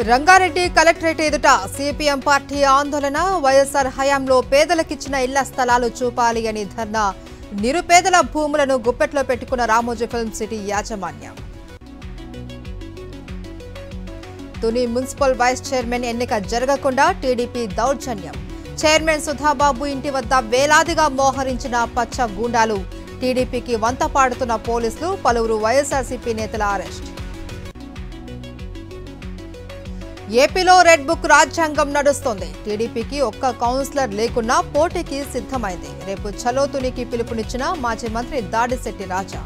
Rangareddy collectorate ఎదుట CPM party ఆందోళన. వైఎస్ఆర్ హయాంలో పేదలకిచ్చిన ఇళ్ల స్థలాలు చూపాలి అని ధర్నా. నిరుపేదల భూములను గుప్పెట్లో పెట్టుకున్న రామోజీ ఫిల్మ్ సిటీ యాజమాన్యం. తుని మున్సిపల్ వైస్ చైర్మన్ ఎన్నిక జరగకుండా టీడీపీ దౌర్జన్యం. చైర్మన్ సుధాబాబు ఇంటి వద్ద వేలాదిగా మోహరించిన పచ్చ గూండాలు. టీడీపీకి వంత పాడుతున్న పోలీసులు. పలువురు వైఎస్ఆర్సీపీ నేతల అరెస్ట్. ఏపీలో రెడ్ బుక్ రాజ్యాంగం నడుస్తోంది. టీడీపీకి ఒక్క కౌన్సిలర్ లేకున్నా పోటీకి సిద్ధమైంది. రేపు చలో తునికి పిలుపునిచ్చిన మాజీ మంత్రి దాడిశెట్టి రాజా.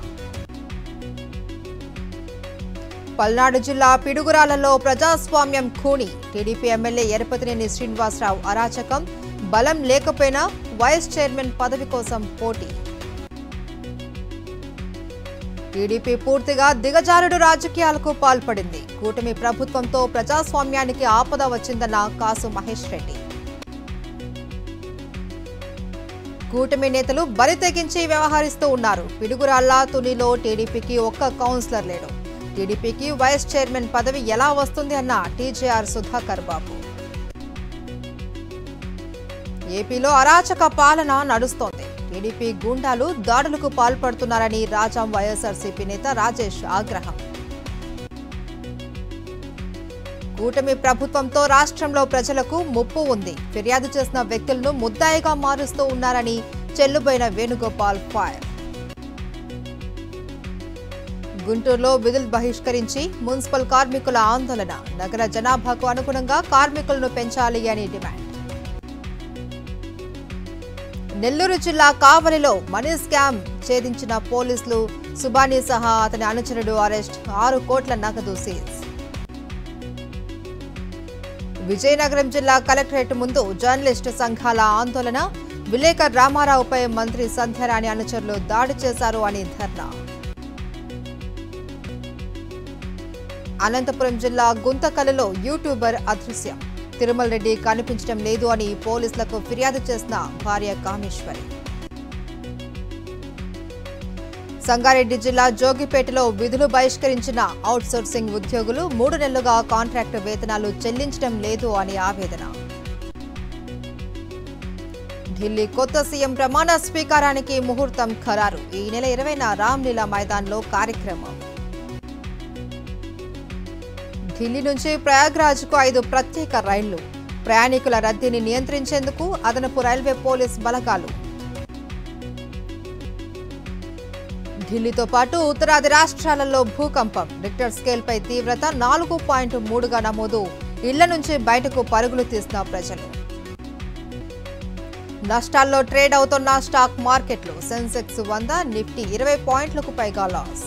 పల్నాడు జిల్లా పిడుగురాలలో ప్రజాస్వామ్యం ఖూనీ. టీడీపీ ఎమ్మెల్యే ఎరపతినేని శ్రీనివాసరావు అరాచకం. బలం లేకపోయినా వైస్ చైర్మన్ పదవి కోసం పోటీ. టీడీపీ పూర్తిగా దిగజారుడు రాజకీయాలకు పాల్పడింది. కూటమి ప్రభుత్వంతో ప్రజాస్వామ్యానికి ఆపద వచ్చిందన్న కాసు మహేష్ రెడ్డి. కూటమి నేతలు బరి తెగించి వ్యవహరిస్తూ ఉన్నారు. పిడుగురాళ్ల తునిలో టీడీపీకి ఒక్క కౌన్సిలర్ లేడు. టీడీపీకి వైస్ చైర్మన్ పదవి ఎలా వస్తుంది అన్న టీజేఆర్ సుధాకర్ బాబు. ఏపీలో అరాచక పాలన నడుస్తోంది. టీడీపీ గూండాలు దాడులకు పాల్పడుతున్నారని రాజాం వైఎస్ఆర్సీపీ నేత రాజేష్ ఆగ్రహం. కూటమి ప్రభుత్వంతో రాష్ట్రంలో ప్రజలకు ముప్పు ఉంది. ఫిర్యాదు చేసిన వ్యక్తులను ముద్దాయిగా మారుస్తూ ఉన్నారని చెల్లుబోయిన వేణుగోపాల్ ఫైర్. గుంటూరులో విధులు బహిష్కరించి మున్సిపల్ కార్మికుల ఆందోళన. నగర జనాభాకు అనుగుణంగా కార్మికులను పెంచాలి అని డిమాండ్. నెల్లూరు జిల్లా కావలిలో మనీ స్కామ్ ఛేదించిన పోలీసులు. సుబానీ సహా అతని అనుచరుడు అరెస్ట్. 6 కోట్ల నగదు సీజ్. విజయనగరం జిల్లా కలెక్టరేట్ ముందు జర్నలిస్టు సంఘాల ఆందోళన. విలేకర్ రామారావుపై మంత్రి సంధ్యారాణి అనుచరులు దాడి చేశారు అని ధర్నా. అనంతపురం జిల్లా గుంతకల్లులో యూట్యూబర్ అదృశ్యం. తిరుమల రెడ్డి కనిపించడం లేదు అని పోలీసులకు ఫిర్యాదు చేసిన భార్య కామేశ్వరి. సంగారెడ్డి జిల్లా జోగిపేటలో విధులు బహిష్కరించిన అవుట్సోర్సింగ్ ఉద్యోగులు. 3 నెలలుగా కాంట్రాక్టు వేతనాలు చెల్లించడం లేదు అని ఆవేదన. ఢిల్లీ కొత్త సీఎం ప్రమాణ స్వీకారానికి ముహూర్తం ఖరారు. ఈ నెల 20న రామ్లీలా మైదాన్లో కార్యక్రమం. ఢిల్లీ నుంచి ప్రయాగ్రాజ్కు 5 ప్రత్యేక రైళ్లు. ప్రయాణికుల రద్దీని నియంత్రించేందుకు అదనపు రైల్వే పోలీస్ బలగాలు. ఢిల్లీతో పాటు ఉత్తరాది రాష్ట్రాలలో భూకంపం. రిక్టర్ స్కేల్పై తీవ్రత 4.3గా నమోదు. ఇళ్ల నుంచి బయటకు పరుగులు తీసిన ప్రజలు. నష్టాల్లో ట్రేడ్ అవుతున్న స్టాక్ మార్కెట్లు. సెన్సెక్స్ 100, నిఫ్టీ 20 పాయింట్లకు పైగా లాస్.